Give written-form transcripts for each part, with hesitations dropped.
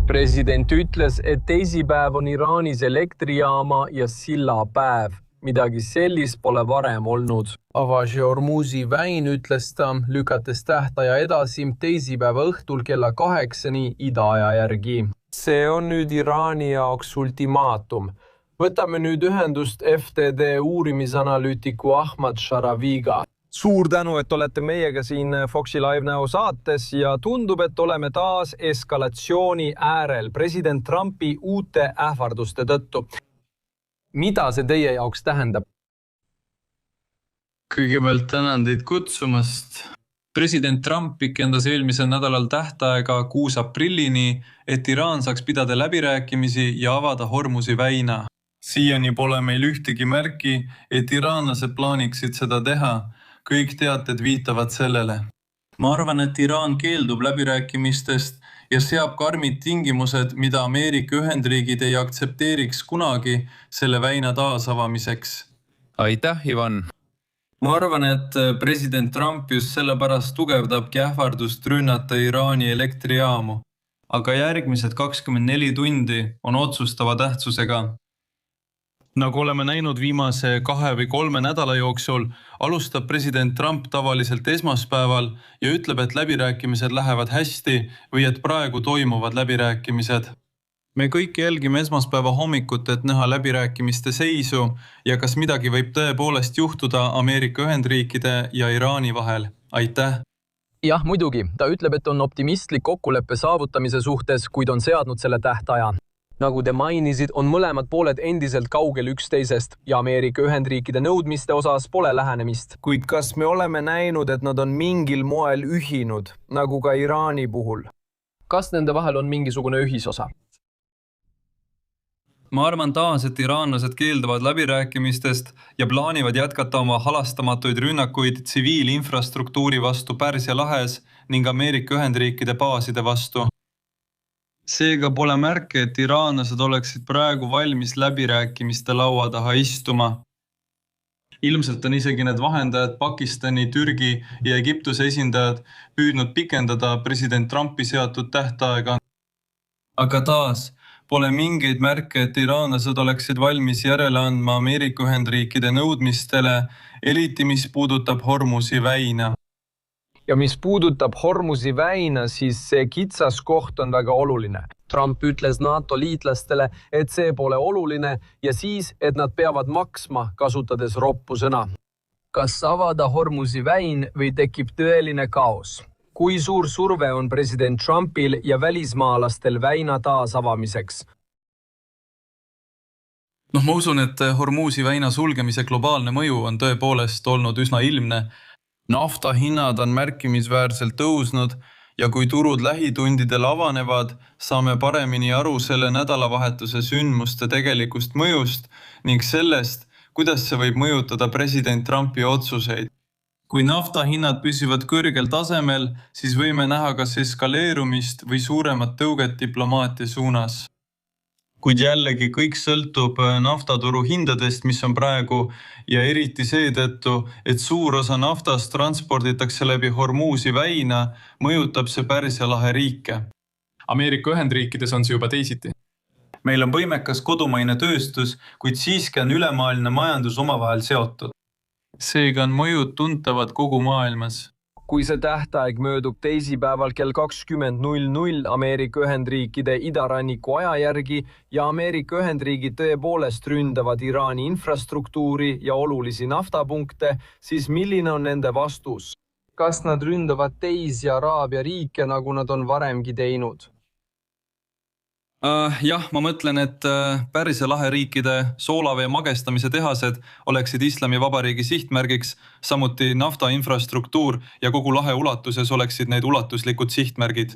President ütles, et teisipäev on Iraanis elektrijaama ja silla päev. Midagi sellist pole varem olnud. Avaži Hormuzi väin ütles ta, lükates tähtaja edasi teisipäeva õhtul kella 8-ni idaaja järgi. See on nüüd Iraani jaoks ultimaatum. Võtame nüüd ühendust FTD uurimisanalüütiku Ahmad Sharaviga. Suur tänu, et olete meiega siin Foxi Live Now saates ja tundub, et oleme taas eskalatsiooni äärel president Trumpi uute ähvarduste tõttu. Mida see teie jaoks tähendab? Kõigepealt tänan teid kutsumast. President Trump pikendas eelmisel nädalal tähtaega 6. aprillini, et Iraan saaks pidada läbirääkimisi ja avada Hormuzi väina. Siiani pole meil ühtegi märki, et iraanlased plaaniksid seda teha. Kõik teated viitavad sellele. Ma arvan, et Iraan keeldub läbirääkimistest ja seab karmid tingimused, mida Ameerika Ühendriigid ei aktsepteeriks kunagi selle väina taasavamiseks. Aitäh, Ivan! Ma arvan, et president Trump just sellepärast tugevdabki ähvardust rünnata Iraani elektrijaamu. Aga järgmised 24 tundi on otsustava tähtsusega. Nagu oleme näinud viimase 2 või 3 nädala jooksul, alustab president Trump tavaliselt esmaspäeval ja ütleb, et läbirääkimised lähevad hästi või et praegu toimuvad läbirääkimised. Me kõik jälgime esmaspäeva hommikut, et näha läbirääkimiste seisu ja kas midagi võib tõepoolest juhtuda Ameerika Ühendriikide ja Iraani vahel. Aitäh! Jah, muidugi. Ta ütleb, et on optimistlik kokkuleppe saavutamise suhtes, kuid on seadnud selle tähtaja. Nagu te mainisid, on mõlemad pooled endiselt kaugel üksteisest ja Ameerika Ühendriikide nõudmiste osas pole lähenemist. Kuid kas me oleme näinud, et nad on mingil moel ühinud, nagu ka Iraani puhul? Kas nende vahel on mingisugune ühisosa? Ma arvan taas, et iraanlased keelduvad läbirääkimistest ja plaanivad jätkata oma halastamatuid rünnakuid tsiviilinfrastruktuuri vastu Pärsia lahes ning Ameerika Ühendriikide baaside vastu. Seega pole märke, et iraanlased oleksid praegu valmis läbirääkimiste laua taha istuma. Ilmselt on isegi need vahendajad Pakistani, Türgi ja Egiptuse esindajad püüdnud pikendada president Trumpi seatud tähtaega. Aga taas pole mingeid märke, et iraanlased oleksid valmis järele andma Ameerika Ühendriikide nõudmistele, eriti mis puudutab Hormuzi väina. Ja mis puudutab Hormuzi väina, siis see kitsas koht on väga oluline. Trump ütles NATO liitlastele, et see pole oluline ja siis, et nad peavad maksma, kasutades roppu sõna. Kas avada Hormuzi väin või tekib tõeline kaos? Kui suur surve on president Trumpil ja välismaalastel väina taasavamiseks? Ma usun, et Hormuzi väina sulgemise globaalne mõju on tõepoolest olnud üsna ilmne. Nafta hinnad on märkimisväärselt tõusnud ja kui turud lähitundidel avanevad, saame paremini aru selle nädalavahetuse sündmuste tegelikust mõjust ning sellest, kuidas see võib mõjutada president Trumpi otsuseid. Kui nafta hinnad püsivad kõrgel tasemel, siis võime näha kas eskaleerumist või suuremat tõuget diplomaatia suunas. Kuid jällegi kõik sõltub naftaturu hindadest, mis on praegu ja eriti seetõttu, et suur osa naftast transporditakse läbi Hormuzi väina, mõjutab see Pärsia lahe riike. Ameerika Ühendriikides on see juba teisiti. Meil on võimekas kodumaine tööstus, kuid siiski on ülemaailmne majandus omavahel seotud. Seega on mõjud tuntavad kogu maailmas. Kui see tähtaeg möödub teisipäeval kell 20.00 Ameerika Ühendriikide idaranniku aja järgi ja Ameerika Ühendriigid tõepoolest ründavad Iraani infrastruktuuri ja olulisi naftapunkte, siis milline on nende vastus? Kas nad ründavad teisi Araabia riike, nagu nad on varemgi teinud? Jah, ma mõtlen, et Pärsia lahe riikide soolavee magestamise tehased oleksid Islami Vabariigi sihtmärgiks, samuti nafta infrastruktuur ja kogu lahe ulatuses oleksid need ulatuslikud sihtmärgid.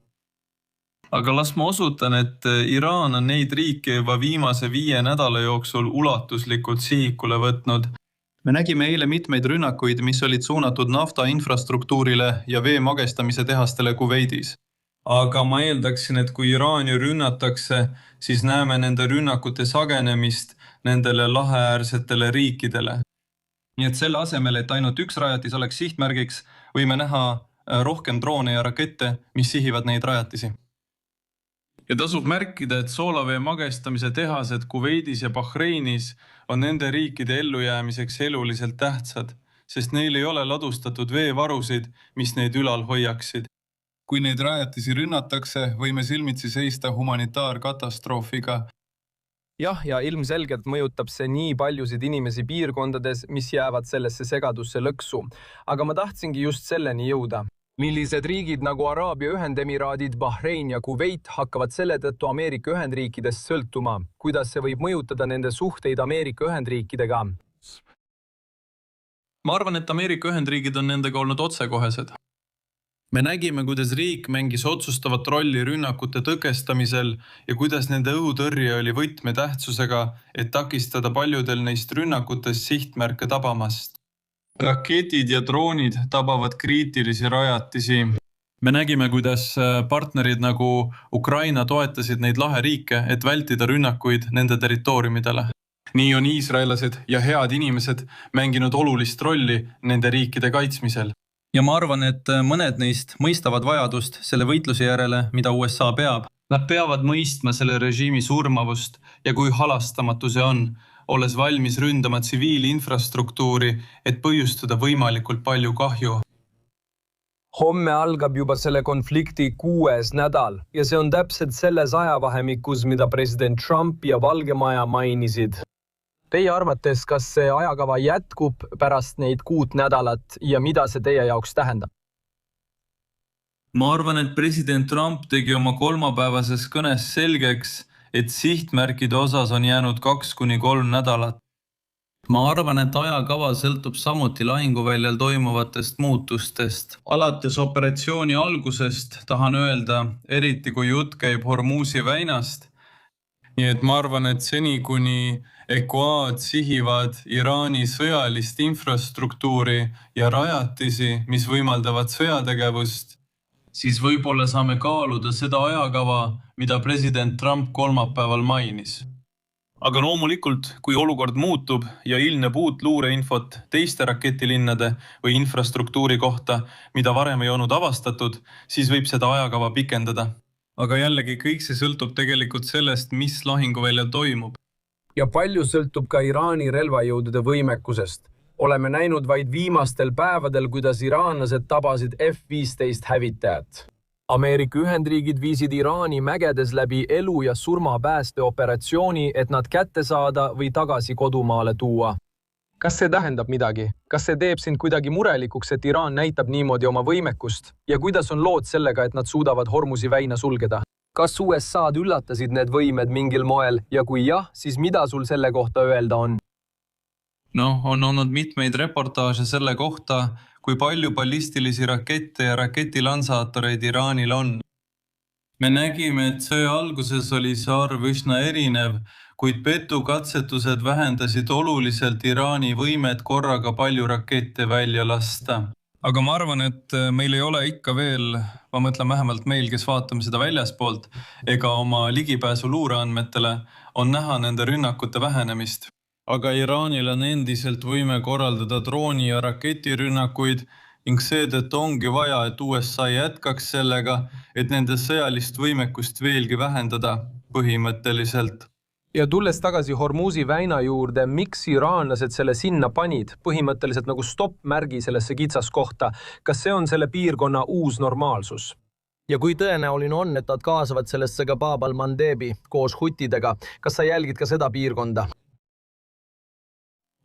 Aga las ma osutan, et Iraan on neid riike juba viimase 5 nädala jooksul ulatuslikult sihikule võtnud. Me nägime eile mitmeid rünnakuid, mis olid suunatud nafta infrastruktuurile ja vee magestamise tehastele Kuveidis. Aga ma eeldaksin, et kui Iraani rünnatakse, siis näeme nende rünnakute sagenemist nendele laheäärsetele riikidele. Nii et selle asemel, et ainult üks rajatis oleks sihtmärgiks, võime näha rohkem droone ja rakette, mis sihivad neid rajatisi. Ja tasub märkida, et soolavee magestamise tehased Kuveidis ja Bahreinis on nende riikide ellujäämiseks eluliselt tähtsad, sest neil ei ole ladustatud veevarusid, mis neid ülal hoiaksid. Kui neid rajatisi rünnatakse, võime silmitsi seista humanitaarkatastroofiga. Jah, ja ilmselgelt mõjutab see nii paljusid inimesi piirkondades, mis jäävad sellesse segadusse lõksu. Aga ma tahtsingi just selleni jõuda. Millised riigid nagu Araabia Ühendemiraadid, Bahrein ja Kuveit hakkavad selle tõttu Ameerika Ühendriikidest sõltuma? Kuidas see võib mõjutada nende suhteid Ameerika Ühendriikidega? Ma arvan, et Ameerika Ühendriigid on nendega olnud otsekohesed. Me nägime, kuidas riik mängis otsustavat rolli rünnakute tõkestamisel ja kuidas nende õhutõrje oli võtmetähtsusega, et takistada paljudel neist rünnakutest sihtmärke tabamast. Raketid ja droonid tabavad kriitilisi rajatisi. Me nägime, kuidas partnerid nagu Ukraina toetasid neid laheriike, et vältida rünnakuid nende territooriumidele. Nii on iisraelased ja head inimesed mänginud olulist rolli nende riikide kaitsmisel. Ja ma arvan, et mõned neist mõistavad vajadust selle võitluse järele, mida USA peab. Nad peavad mõistma selle režiimi surmavust ja kui halastamatu see on, olles valmis ründama tsiviilinfrastruktuuri, et põhjustada võimalikult palju kahju. Homme algab juba selle konflikti 6. nädal ja see on täpselt selles ajavahemikus, mida president Trump ja Valgemaja mainisid. Teie arvates, kas see ajakava jätkub pärast neid 6 nädalat ja mida see teie jaoks tähendab? Ma arvan, et president Trump tegi oma kolmapäevases kõnes selgeks, et sihtmärkide osas on jäänud 2–3 nädalat. Ma arvan, et ajakava sõltub samuti lahinguväljal toimuvatest muutustest. Alates operatsiooni algusest tahan öelda, eriti kui jutt käib Hormuzi väinast. Nii et ma arvan, et seni kuni EQA-d sihivad Iraani sõjalist infrastruktuuri ja rajatisi, mis võimaldavad sõjategevust, siis võib-olla saame kaaluda seda ajakava, mida president Trump kolmapäeval mainis. Aga loomulikult, kui olukord muutub ja ilmneb uut luureinfot teiste raketilinnade või infrastruktuuri kohta, mida varem ei olnud avastatud, siis võib seda ajakava pikendada. Aga jällegi kõik see sõltub tegelikult sellest, mis lahinguväljal toimub. Ja palju sõltub ka Iraani relvajõudude võimekusest. Oleme näinud vaid viimastel päevadel, kuidas iraanlased tabasid F-15 hävitajat. Ameerika Ühendriigid viisid Iraani mägedes läbi elu- ja surmapäästeoperatsiooni, et nad kätte saada või tagasi kodumaale tuua. Kas see tähendab midagi? Kas see teeb sind kuidagi murelikuks, et Iraan näitab niimoodi oma võimekust? Ja kuidas on lood sellega, et nad suudavad Hormuzi väina sulgeda? Kas USA-d üllatasid need võimed mingil moel ja kui jah, siis mida sul selle kohta öelda on? On olnud mitmeid reportaaže selle kohta, kui palju ballistilisi rakette ja raketilansaatoreid Iraanil on. Me nägime, et sõja alguses oli see arv üsna erinev, kuid petukatsetused vähendasid oluliselt Iraani võimet korraga palju rakette välja lasta. Aga ma arvan, et meil ei ole ikka veel, ma mõtlen vähemalt meil, kes vaatame seda väljaspoolt, ega oma ligipääsu luureandmetele, on näha nende rünnakute vähenemist. Aga Iraanil on endiselt võime korraldada drooni- ja raketirünnakuid ning seetõttu ongi vaja, et USA jätkaks sellega, et nende sõjalist võimekust veelgi vähendada põhimõtteliselt. Ja tulles tagasi Hormuzi väina juurde, miks iraanlased selle sinna panid, põhimõtteliselt nagu stopp-märgi sellesse kitsaskohta, kas see on selle piirkonna uus normaalsus? Ja kui tõenäoline on, et nad kaasavad sellesse ka Bab al-Mandebi koos hutidega, kas sa jälgid ka seda piirkonda?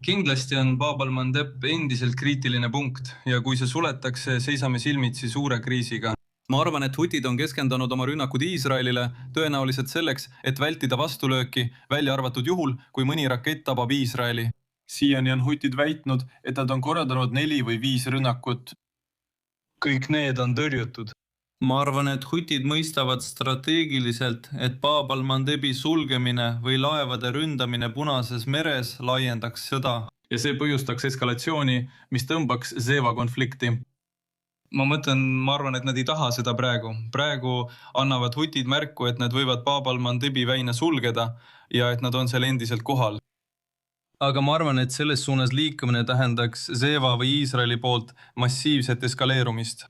Kindlasti on Bab al-Mandeb endiselt kriitiline punkt ja kui see suletakse, seisame silmitsi suure kriisiga. Ma arvan, et hutid on keskendunud oma rünnakud Iisraelile tõenäoliselt selleks, et vältida vastulööki, välja arvatud juhul, kui mõni rakett tabab Iisraeli. Siiani on hutid väitnud, et nad on korraldanud 4 või 5 rünnakut. Kõik need on tõrjutud. Ma arvan, et hutid mõistavad strateegiliselt, et Bab al-Mandebi sulgemine või laevade ründamine Punases meres laiendaks sõda. Ja see põhjustaks eskalatsiooni, mis tõmbaks Zeva konflikti. Ma arvan, et nad ei taha seda praegu. Praegu annavad hutid märku, et nad võivad Bab al-Mandebi väina sulgeda ja et nad on seal endiselt kohal. Aga ma arvan, et selles suunas liikumine tähendaks Zeva või Iisraeli poolt massiivset eskaleerumist.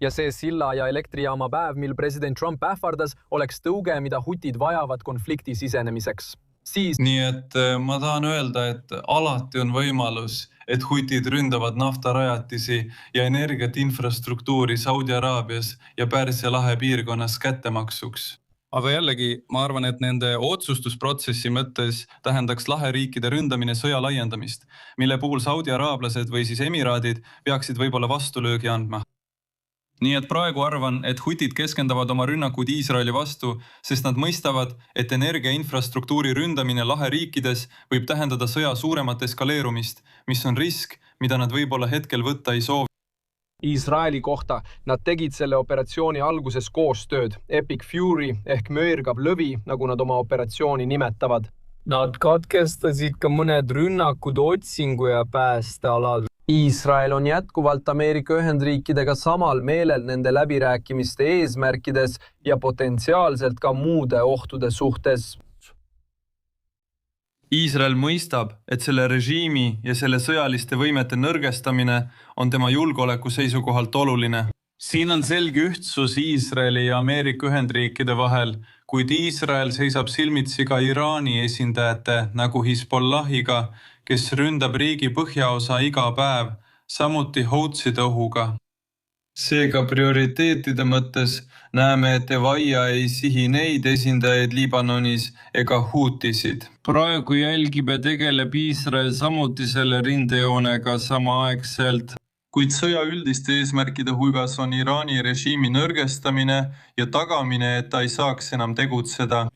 ja see silla ja elektrijaama päev, mil president Trump ähvardas, oleks tõuge, mida hutid vajavad konflikti sisenemiseks. Nii et ma tahan öelda, et alati on võimalus, et hutid ründavad naftarajatisi ja energiat infrastruktuuri Saudi Araabias ja Pärsia lahe piirkonnas kättemaksuks. Aga jällegi, ma arvan, et nende otsustusprotsessi mõttes tähendaks laheriikide ründamine sõja laiendamist, mille puhul Saudi araablased või siis emiraadid peaksid võib-olla vastulöögi andma. Nii et praegu arvan, et hutid keskenduvad oma rünnakud Iisraeli vastu, sest nad mõistavad, et energiainfrastruktuuri ründamine laheriikides võib tähendada sõja suuremat eskaleerumist, mis on risk, mida nad võib-olla hetkel võtta ei soovi. Iisraeli kohta nad tegid selle operatsiooni alguses koostööd. Epic Fury ehk möörgab lõvi, nagu nad oma operatsiooni nimetavad. Nad katkestasid ka mõned rünnakud otsingu ja päästealad. Iisrael on jätkuvalt Ameerika Ühendriikidega samal meelel nende läbirääkimiste eesmärkides ja potentsiaalselt ka muude ohtude suhtes. Iisrael mõistab, et selle režiimi ja selle sõjaliste võimete nõrgestamine on tema julgeoleku seisukohalt oluline. Siin on selge ühtsus Iisraeli ja Ameerika Ühendriikide vahel, kuid Iisrael seisab silmitsi ka Iraani esindajate nagu Hezbollahiga, kes ründab riigi põhjaosa iga päev, samuti Houtside ohuga. Seega prioriteetide mõttes näeme, et Evaia ei sihi neid esindajaid Liibanonis ega huutisid. Praegu jälgib ja tegeleb Iisrael samuti selle rindejoonega samaaegselt. Kuid sõja üldiste eesmärkide hulgas on Iraani režiimi nõrgestamine ja tagamine, et ta ei saaks enam tegutseda.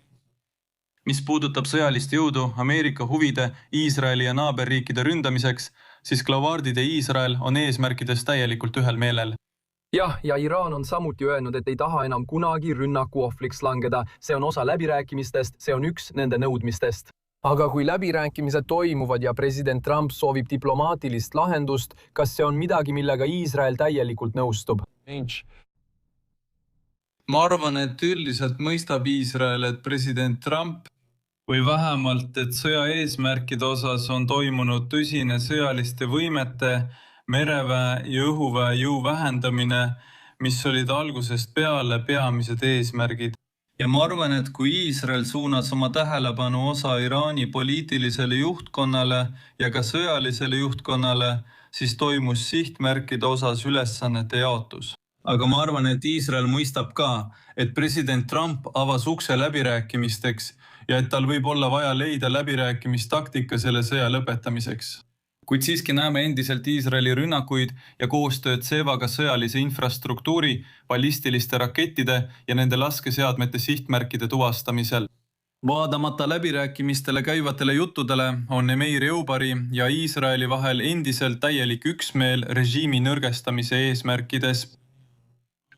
Mis puudutab sõjalist jõudu Ameerika huvide Iisraeli ja naaberriikide ründamiseks, siis Glavardid ja Iisrael on eesmärkides täielikult ühel meelel. Jah, ja Iraan on samuti öelnud, et ei taha enam kunagi rünnaku ohvriks langeda. See on osa läbirääkimistest, see on üks nende nõudmistest. Aga kui läbirääkimised toimuvad ja president Trump soovib diplomaatilist lahendust, kas see on midagi, millega Iisrael täielikult nõustub? Ma arvan, et üldiselt mõistab Iisrael, et president Trump või vähemalt, et sõja eesmärkide osas on toimunud tõsine sõjaliste võimete, mereväe ja õhuväe jõu vähendamine, mis olid algusest peale peamised eesmärgid. Ja ma arvan, et kui Iisrael suunas oma tähelepanu osa Iraani poliitilisele juhtkonnale ja ka sõjalisele juhtkonnale, siis toimus sihtmärkide osas ülesannete jaotus. Aga ma arvan, et Iisrael mõistab ka, et president Trump avas ukse läbirääkimisteks ja et tal võib olla vaja leida läbirääkimistaktika selle sõja lõpetamiseks. Kuid siiski näeme endiselt Iisraeli rünnakuid ja koostööd Sevaga sõjalise infrastruktuuri, ballistiliste rakettide ja nende laskeseadmete sihtmärkide tuvastamisel. Vaadamata läbirääkimistele käivatele juttudele on Meir Eubari ja Iisraeli vahel endiselt täielik üksmeel režiimi nõrgestamise eesmärkides.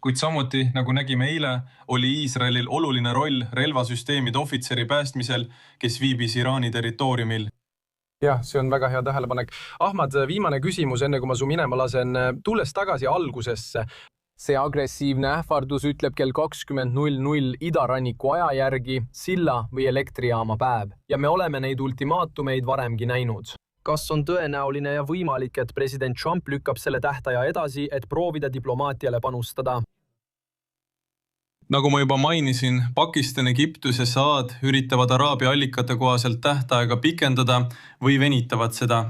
Kuid samuti, nagu nägime eile, oli Iisraelil oluline roll relvasüsteemide ohvitseri päästmisel, kes viibis Iraani territooriumil. Jah, see on väga hea tähelepanek. Ahmad, viimane küsimus, enne kui ma su minema lasen, tulles tagasi algusesse. See agressiivne ähvardus ütleb kell 20.00 idaranniku aja järgi silla või elektrijaama päev ja me oleme neid ultimaatumeid varemgi näinud. Kas on tõenäoline ja võimalik, et president Trump lükkab selle tähtaja edasi, et proovida diplomaatiale panustada? Nagu ma juba mainisin, Pakistan, Egiptus ja Saad üritavad Araabia allikate kohaselt tähtaega pikendada või venitavad seda.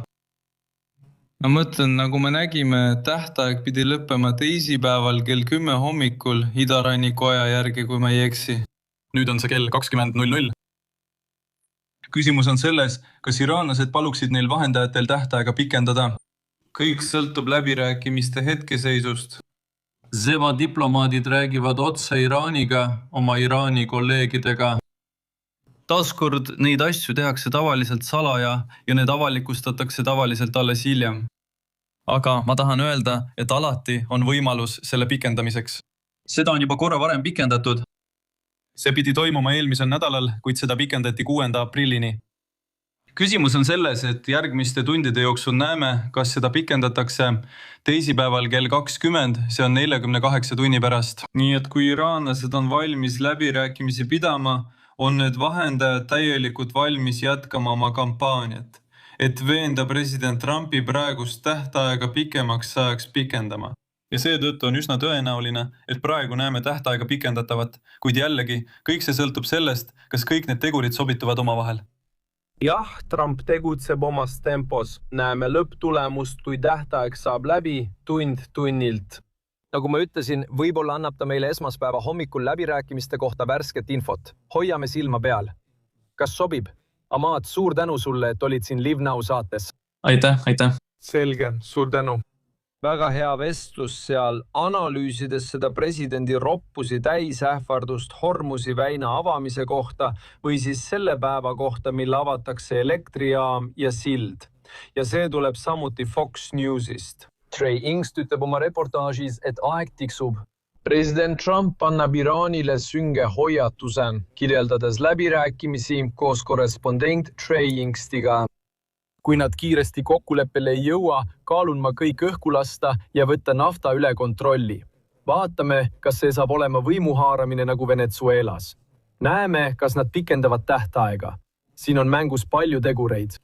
Ma mõtlen, nagu me nägime, tähtaeg pidi lõppema teisipäeval kell 10 hommikul idaranniku aja järgi, kui ma ei eksi. Nüüd on see kell 20.00. Küsimus on selles, kas iraanlased paluksid neil vahendajatel tähtaega pikendada. Kõik sõltub läbirääkimiste hetkeseisust. Zeva diplomaadid räägivad otse Iraaniga, oma Iraani kolleegidega. Taaskord neid asju tehakse tavaliselt salaja ja need avalikustatakse tavaliselt alles hiljem. Aga ma tahan öelda, et alati on võimalus selle pikendamiseks. Seda on juba korra varem pikendatud. See pidi toimuma eelmisel nädalal, kuid seda pikendati 6. aprillini. Küsimus on selles, et järgmiste tundide jooksul näeme, kas seda pikendatakse teisipäeval kell 20, see on 48 tunni pärast. Nii et kui iraanlased on valmis läbirääkimisi pidama, on need vahendajad täielikult valmis jätkama oma kampaaniat, et veenda president Trumpi praegust tähtaega pikemaks ajaks pikendama. ja seetõttu on üsna tõenäoline, et praegu näeme tähtaega pikendatavat, kuid jällegi, kõik see sõltub sellest, kas kõik need tegurid sobituvad omavahel. Jah, Trump tegutseb omas tempos. Näeme lõpptulemust, kui tähtaeg saab läbi tund tunnilt. Nagu ma ütlesin, võib-olla annab ta meile esmaspäeva hommikul läbirääkimiste kohta värsket infot. Hoiame silma peal. Kas sobib? Ahmad, suur tänu sulle, et olid siin Live Now saates. Aitäh! Selge, suur tänu. Väga hea vestlus seal, analüüsides seda presidendi roppusi täisähvardust Hormuzi väina avamise kohta või siis selle päeva kohta, mille avatakse elektrijaam ja sild. Ja see tuleb samuti Fox Newsist. Trey Ingst ütleb oma reportaažis, et aeg tiksub. President Trump annab Iraanile sünge hoiatuse, kirjeldades läbirääkimisi koos korrespondent Trey Ingstiga. Kui nad kiiresti kokkuleppele ei jõua, kaalun ma kõik õhku lasta ja võtta nafta üle kontrolli. Vaatame, kas see saab olema võimuhaaramine nagu Venezuelas. Näeme, kas nad pikendavad tähtaega. Siin on mängus palju tegureid.